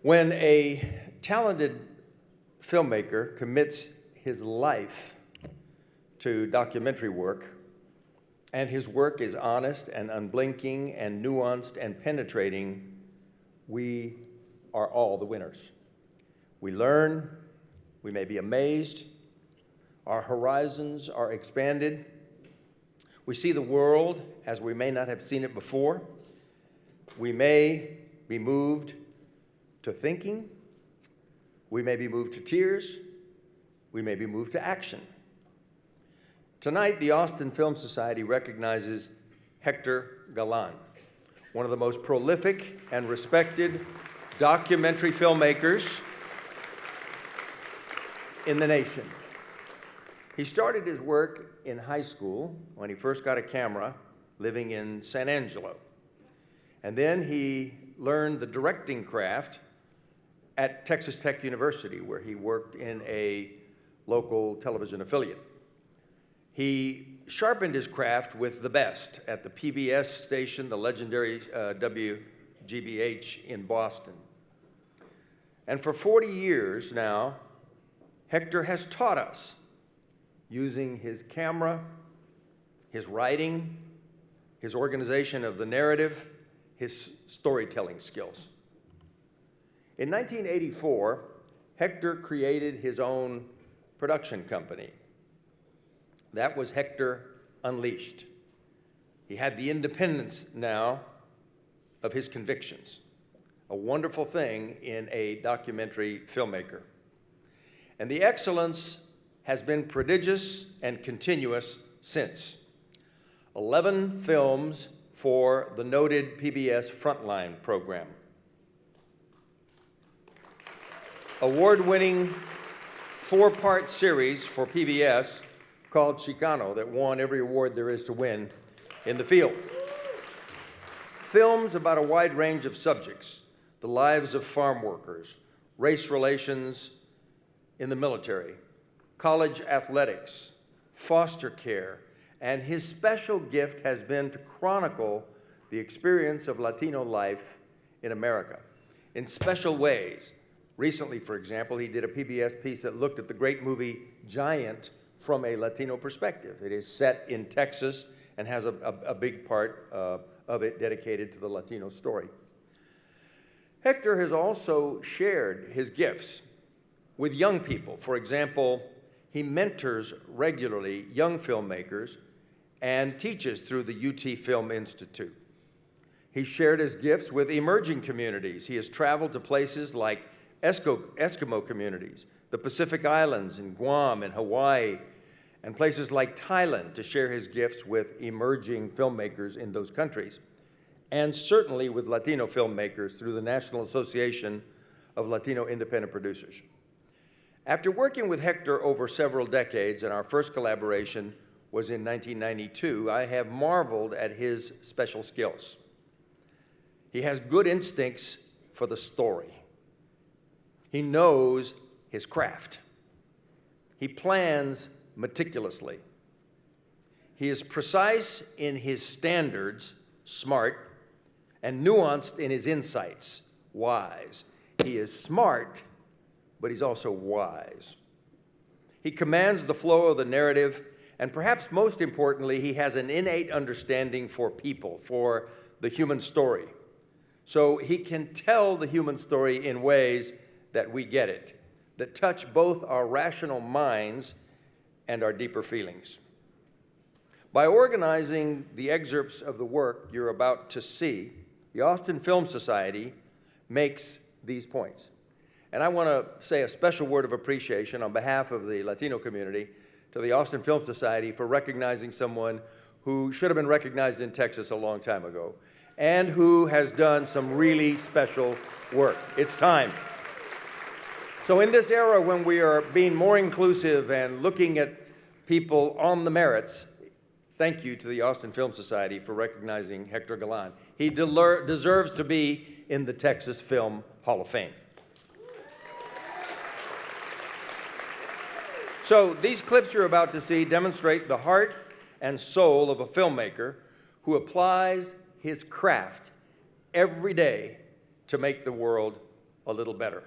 When a talented filmmaker commits his life to documentary work, and his work is honest and unblinking and nuanced and penetrating, we are all the winners. We learn, we may be amazed, our horizons are expanded, we see the world as we may not have seen it before, we may be moved to thinking, we may be moved to tears, we may be moved to action. Tonight, the Austin Film Society recognizes Hector Galan, one of the most prolific and respected documentary filmmakers in the nation. He started his work in high school when he first got a camera, living in San Angelo. And then he learned the directing craft at Texas Tech University, where he worked in a local television affiliate. He sharpened his craft with the best at the PBS station, the legendary WGBH in Boston. And for 40 years now, Hector has taught us, using his camera, his writing, his organization of the narrative, his storytelling skills. In 1984, Hector created his own production company. That was Hector Unleashed. He had the independence now of his convictions, a wonderful thing in a documentary filmmaker. And the excellence has been prodigious and continuous since. 11 films for the noted PBS Frontline program. Award-winning 4-part series for PBS called Chicano that won every award there is to win in the field. Films about a wide range of subjects, the lives of farm workers, race relations in the military, college athletics, foster care, and his special gift has been to chronicle the experience of Latino life in America in special ways. Recently, for example, he did a PBS piece that looked at the great movie Giant from a Latino perspective. It is set in Texas and has a big part of it dedicated to the Latino story. Hector has also shared his gifts with young people. For example, he mentors regularly young filmmakers and teaches through the UT Film Institute. He shared his gifts with emerging communities. He has traveled to places like Eskimo communities, the Pacific Islands, in Guam and Hawaii, and places like Thailand to share his gifts with emerging filmmakers in those countries, and certainly with Latino filmmakers through the National Association of Latino Independent Producers. After working with Hector over several decades, and our first collaboration was in 1992, I have marveled at his special skills. He has good instincts for the story. He knows his craft. He plans meticulously. He is precise in his standards, smart, and nuanced in his insights, wise. He is smart, but he's also wise. He commands the flow of the narrative, and perhaps most importantly, he has an innate understanding for people, for the human story. So he can tell the human story in ways that we get it, that touch both our rational minds and our deeper feelings. By organizing the excerpts of the work you're about to see, the Austin Film Society makes these points. And I want to say a special word of appreciation on behalf of the Latino community to the Austin Film Society for recognizing someone who should have been recognized in Texas a long time ago, and who has done some really special work. It's time. So in this era when we are being more inclusive and looking at people on the merits, thank you to the Austin Film Society for recognizing Hector Galan. He deserves to be in the Texas Film Hall of Fame. So these clips you're about to see demonstrate the heart and soul of a filmmaker who applies his craft every day to make the world a little better.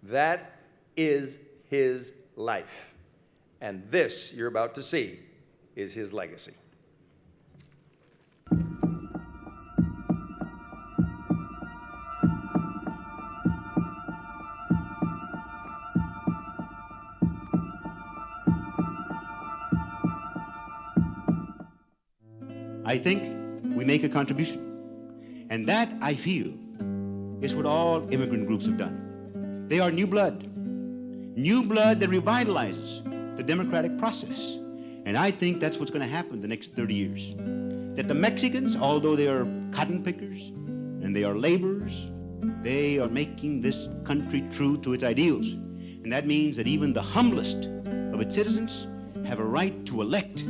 That is his life. And this you're about to see is his legacy. I think we make a contribution. And that, I feel, is what all immigrant groups have done. They are new blood that revitalizes the democratic process. And I think that's what's going to happen the next 30 years. That the Mexicans, although they are cotton pickers and they are laborers, they are making this country true to its ideals. And that means that even the humblest of its citizens have a right to elect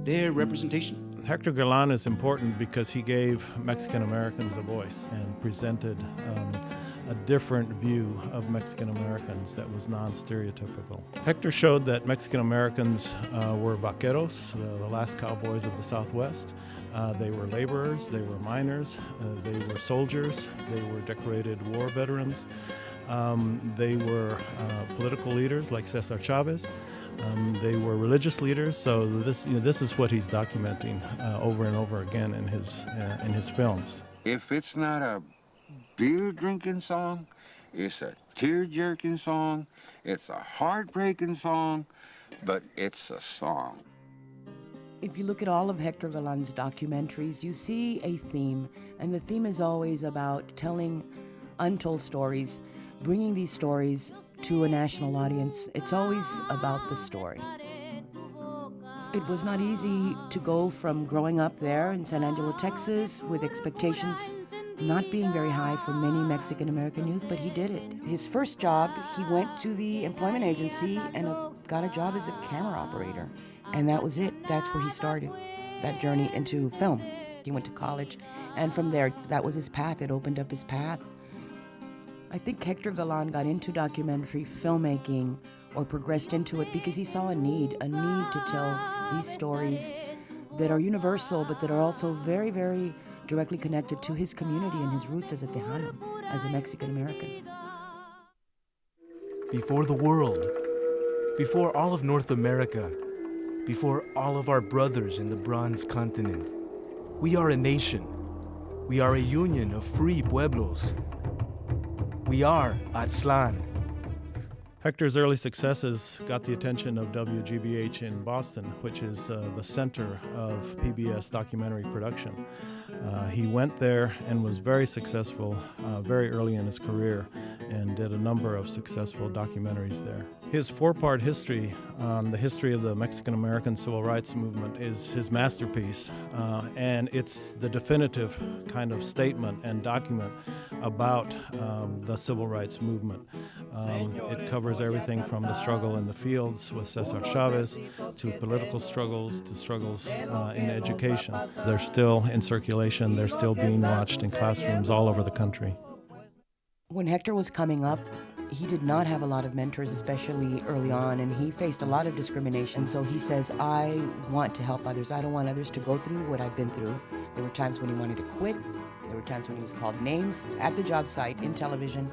their representation. Hector Galan is important because he gave Mexican Americans a voice and presented a different view of Mexican Americans that was non-stereotypical. Hector showed that Mexican Americans were vaqueros, the last cowboys of the Southwest. They were laborers, they were miners, they were soldiers, they were decorated war veterans. They were political leaders like Cesar Chavez. They were religious leaders. So this is what he's documenting over and over again in his films. If it's not a beer-drinking song, it's a tear-jerking song, it's a heartbreaking song, but it's a song. If you look at all of Hector Galan's documentaries, you see a theme, and the theme is always about telling untold stories, bringing these stories to a national audience. It's always about the story. It was not easy to go from growing up there in San Angelo, Texas, with expectations not being very high for many Mexican American youth, but he did it. His first job, he went to the employment agency and got a job as a camera operator. And that was it. That's where he started that journey into film. He went to college, and from there, that was his path. It opened up his path. I think Hector Galan got into documentary filmmaking or progressed into it because he saw a need to tell these stories that are universal, but that are also very, very directly connected to his community and his roots as a Tejano, as a Mexican American. Before the world, before all of North America, before all of our brothers in the Bronze Continent, we are a nation. We are a union of free pueblos. We are Aztlán. Hector's early successes got the attention of WGBH in Boston, which is the center of PBS documentary production. He went there and was very successful very early in his career and did a number of successful documentaries there. His four-part history on the history of the Mexican-American civil rights movement is his masterpiece, and it's the definitive kind of statement and document about the civil rights movement. It covers everything from the struggle in the fields with Cesar Chavez to political struggles to struggles in education. They're still in circulation. They're still being watched in classrooms all over the country. When Hector was coming up, he did not have a lot of mentors, especially early on, and he faced a lot of discrimination. So he says, I want to help others. I don't want others to go through what I've been through. There were times when he wanted to quit. There were times when he was called names at the job site, in television,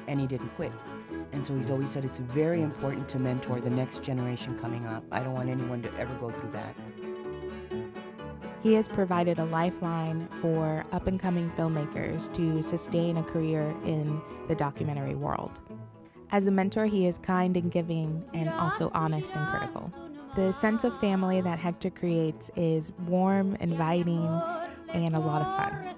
and he didn't quit. And so he's always said it's very important to mentor the next generation coming up. I don't want anyone to ever go through that. He has provided a lifeline for up-and-coming filmmakers to sustain a career in the documentary world. As a mentor, he is kind and giving and also honest and critical. The sense of family that Hector creates is warm, inviting, and a lot of fun.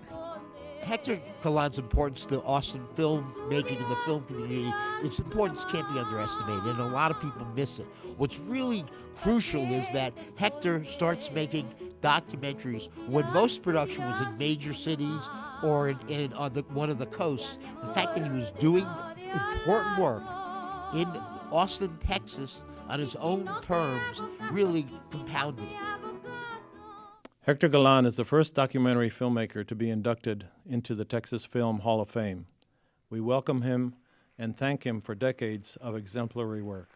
Hector Galan's importance to Austin filmmaking and the film community, its importance can't be underestimated, and a lot of people miss it. What's really crucial is that Hector starts making documentaries when most production was in major cities or on one of the coasts. The fact that he was doing important work in Austin, Texas, on his own terms, really compounded it. Hector Galan is the first documentary filmmaker to be inducted into the Texas Film Hall of Fame. We welcome him and thank him for decades of exemplary work.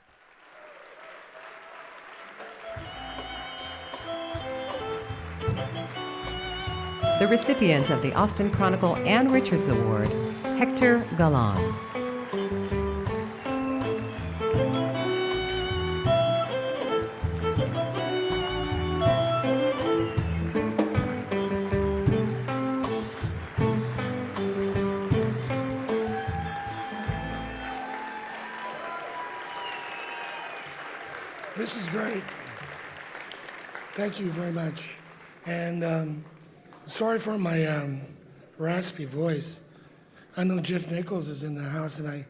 The recipient of the Austin Chronicle Ann Richards Award, Hector Galan. This is great. Thank you very much. And sorry for my raspy voice. I know Jeff Nichols is in the house, and I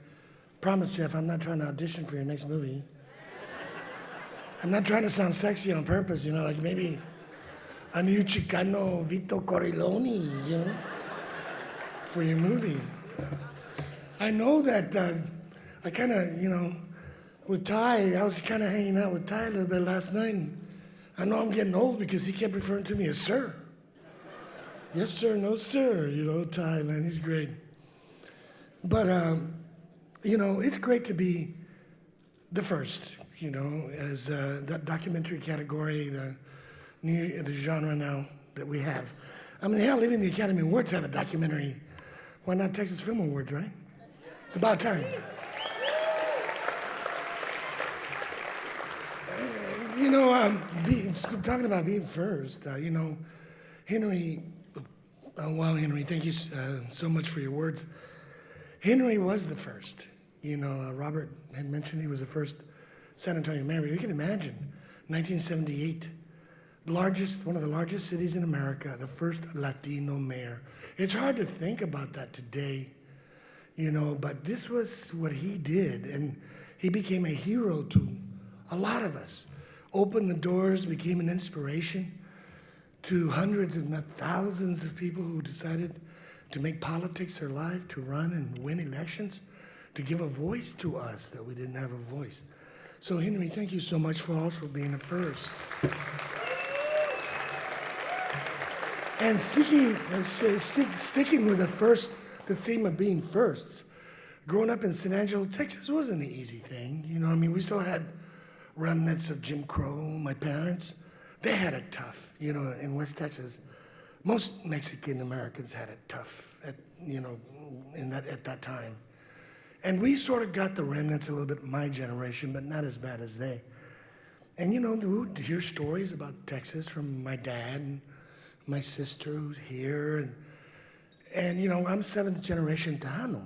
promise, Jeff, I'm not trying to audition for your next movie. I'm not trying to sound sexy on purpose, you know, like maybe a new Chicano Vito Corleone, you know, for your movie. I know that I kind of, you know, with Ty, I was kind of hanging out with Ty a little bit last night, and I know I'm getting old because he kept referring to me as sir. Yes, sir, no, sir. You know, Ty, man, he's great. But, you know, it's great to be the first, you know, as that documentary category, the genre now that we have. I mean, hell, even the Academy Awards have a documentary. Why not Texas Film Awards, right? It's about time. You know, talking about being first, you know, Henry, wow, Henry, thank you so much for your words. Henry was the first. You know, Robert had mentioned he was the first San Antonio mayor. You can imagine, 1978, one of the largest cities in America, the first Latino mayor. It's hard to think about that today, you know, but this was what he did, and he became a hero to a lot of us. Opened the doors, became an inspiration to hundreds, if not thousands, of people who decided to make politics their life, to run and win elections, to give a voice to us that we didn't have a voice. So Henry, thank you so much for also being the first. And sticking with the theme of being first, growing up in San Angelo, Texas wasn't an easy thing. You know, I mean, we still had remnants of Jim Crow. My parents, they had it tough, you know, in West Texas. Most Mexican Americans had it tough, at that time. And we sort of got the remnants a little bit in my generation, but not as bad as they. And, you know, we would hear stories about Texas from my dad and my sister who's here. And you know, I'm seventh generation Tejano.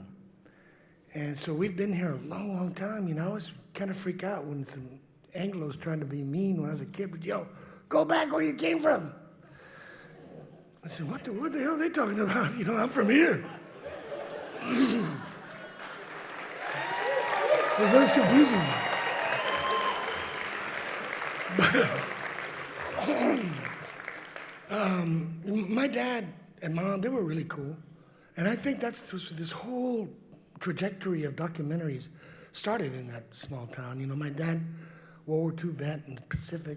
And so we've been here a long, long time. You know, I was kind of freak out when some Anglos trying to be mean when I was a kid, but yo, go back where you came from. I said, what the hell are they talking about? You know, I'm from here. It was very confusing. But my dad and mom, they were really cool. And I think that's this whole trajectory of documentaries started in that small town. You know, my dad, World War II vet in the Pacific,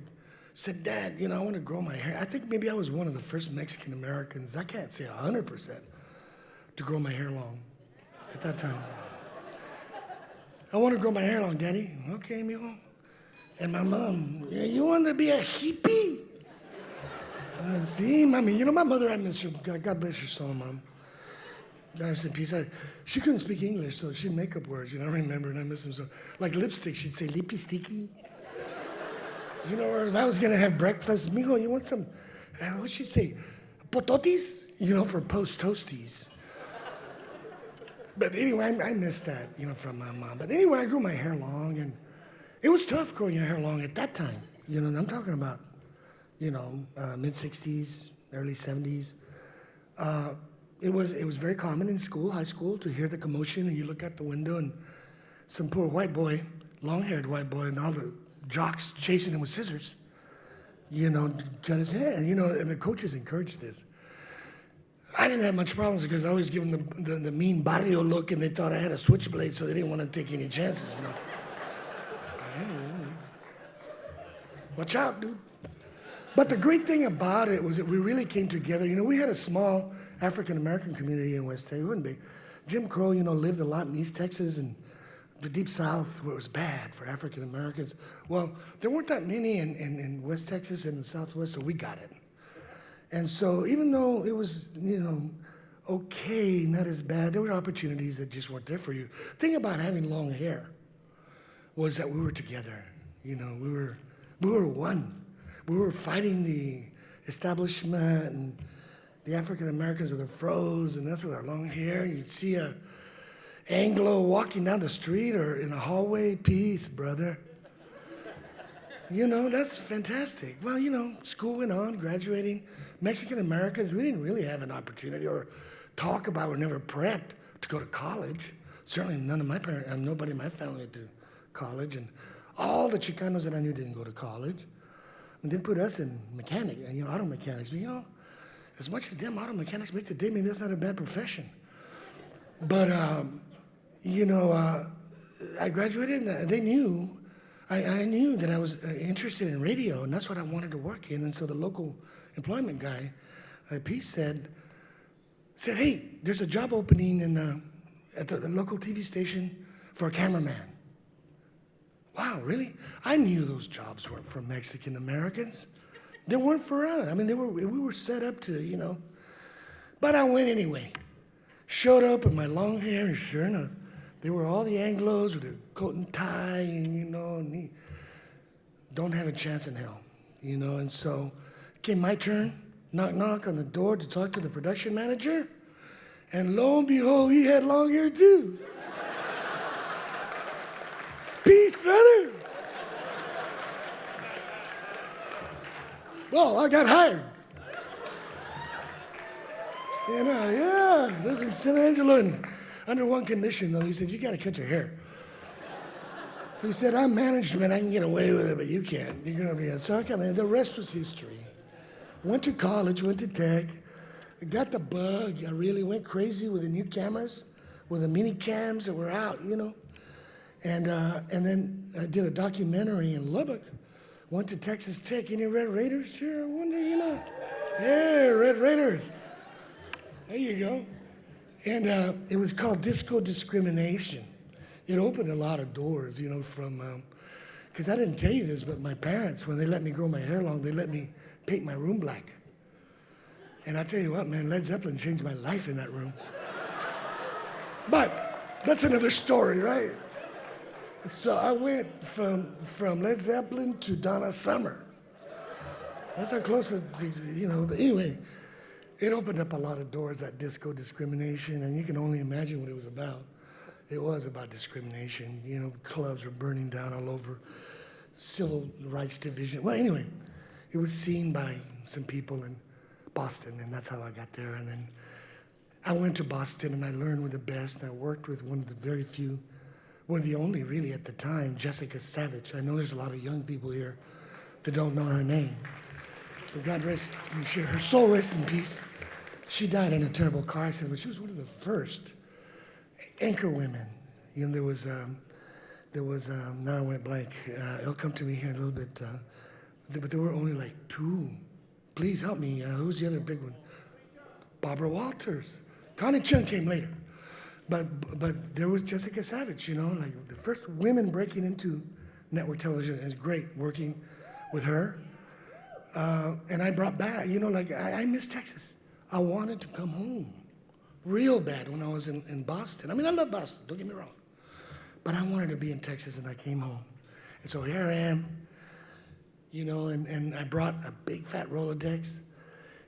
said, Dad, you know, I want to grow my hair. I think maybe I was one of the first Mexican Americans, I can't say 100%, to grow my hair long at that time. I want to grow my hair long, Daddy. Okay, mijo. And my mom, you want to be a hippie? See, mommy, you know, my mother, I miss her. God bless your soul, Mom. Rest in peace. She couldn't speak English, so she'd make up words, you know, I remember, and I miss them so. Like lipstick, she'd say, lippy sticky. You know, or if I was going to have breakfast, mijo, you want some, what'd she say? Pototis? You know, for post-toasties. But anyway, I missed that, you know, from my mom. But anyway, I grew my hair long, and it was tough growing your hair long at that time. You know, and I'm talking about, you know, mid-60s, early 70s. It was very common in school, high school, to hear the commotion, and you look out the window, and some poor white boy, long-haired white boy, and all the jocks chasing him with scissors, you know, cut his hair. And, you know, and the coaches encouraged this. I didn't have much problems because I always give them the mean barrio look, and they thought I had a switchblade, so they didn't want to take any chances, you know. Watch out, dude. But the great thing about it was that we really came together. You know, we had a small African-American community in West Texas. It wasn't big. Jim Crow, you know, lived a lot in East Texas and the Deep South, where it was bad for African-Americans. Well, there weren't that many in West Texas and the Southwest, so we got it. And so even though it was, you know, okay, not as bad. There were opportunities that just weren't there for you. The thing about having long hair was that we were together. You know, we were one. We were fighting the establishment and the African Americans with their fros and us with our long hair. You'd see a Anglo walking down the street or in a hallway. Peace, brother. You know, that's fantastic. Well, you know, school went on, graduating. Mexican Americans, we didn't really have an opportunity or talk about, we're never prepped to go to college. Certainly none of my parents, nobody in my family went to college. And all the Chicanos that I knew didn't go to college. And they put us in mechanic, you know, auto mechanics. But, you know, as much as damn auto mechanics make today, maybe that's not a bad profession. But, you know, I graduated and they knew, I knew that I was interested in radio, and that's what I wanted to work in. And so the local employment guy, Pete said, hey, there's a job opening at the local TV station for a cameraman. Wow, really? I knew those jobs weren't for Mexican Americans. They weren't for us. I mean, we were set up to, you know. But I went anyway. Showed up with my long hair, and sure enough, they were all the Anglos with their coat and tie, and, you know, and they don't have a chance in hell, you know. And so came my turn, knock, knock on the door to talk to the production manager, and lo and behold, he had long hair too. Peace, brother. Well, I got hired. You know, yeah, this is San Angelo, and under one condition, though, he said, you gotta cut your hair. He said, I'm management, I can get away with it, but you can't. You're gonna be a... So I come in, the rest was history. Went to college, went to tech, got the bug. I really went crazy with the new cameras, with the mini cams that were out, you know. And then I did a documentary in Lubbock. Went to Texas Tech. Any Red Raiders here? I wonder, you know. Yeah, Red Raiders. There you go. And it was called Disco Discrimination. It opened a lot of doors, you know, from, because I didn't tell you this, but my parents, when they let me grow my hair long, they let me paint my room black. And I tell you what, man, Led Zeppelin changed my life in that room. But that's another story, right? So I went from Led Zeppelin to Donna Summer. That's how close, you know, but anyway, it opened up a lot of doors, that disco discrimination, and you can only imagine what it was about. It was about discrimination. You know, clubs were burning down all over, civil rights division. Well, anyway, it was seen by some people in Boston, and that's how I got there. And then I went to Boston, and I learned with the best, and I worked with one of the very few, one of the only really at the time, Jessica Savage. I know there's a lot of young people here that don't know her name. But God rest, her soul rest in peace. She died in a terrible car accident, but she was one of the first anchor women. You know, there was now I went blank. It'll come to me here in a little bit. But there were only like two. Please help me. Who's the other big one? Barbara Walters. Connie Chung came later. But there was Jessica Savage, you know, like the first women breaking into network television. Is great working with her. And I brought back, you know, like I miss Texas. I wanted to come home real bad when I was in Boston. I mean, I love Boston, don't get me wrong. But I wanted to be in Texas, and I came home. And so here I am, you know, and I brought a big fat Rolodex.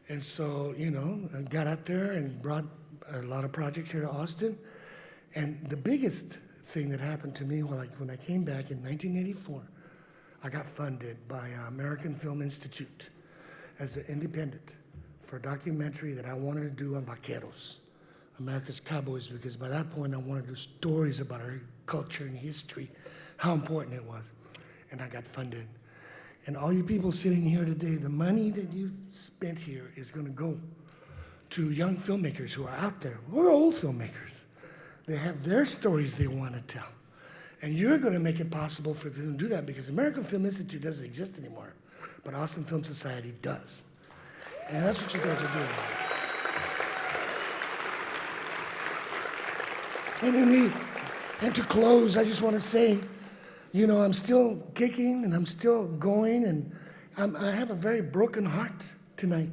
And so, you know, I got out there and brought a lot of projects here to Austin. And the biggest thing that happened to me when I came back in 1984, I got funded by American Film Institute as an independent for a documentary that I wanted to do on vaqueros, America's cowboys, because by that point I wanted to do stories about our culture and history, how important it was. And I got funded. And all you people sitting here today, the money that you spent here is going to go to young filmmakers who are out there. We're old filmmakers. They have their stories they want to tell. And you're going to make it possible for them to do that, because American Film Institute doesn't exist anymore, but Austin Film Society does. And that's what you guys are doing. And to close, I just want to say, you know, I'm still kicking and I'm still going, and I have a very broken heart tonight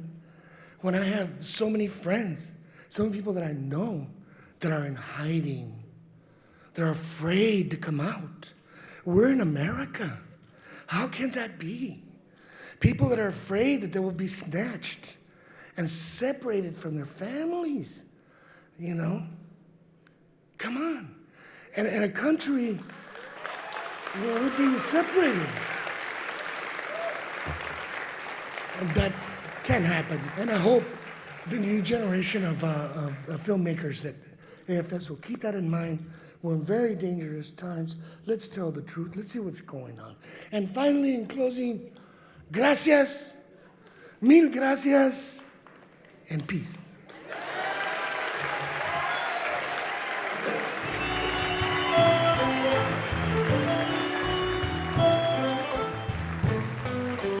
when I have so many friends. so many people that I know that are in hiding. They're afraid to come out. We're in America. How can that be? People that are afraid that they will be snatched and separated from their families, you know? Come on. And in a country where we're being separated. And that can happen. And I hope the new generation of filmmakers at AFS will keep that in mind. We're in very dangerous times. Let's tell the truth. Let's see what's going on. And finally, in closing, gracias, mil gracias, and peace.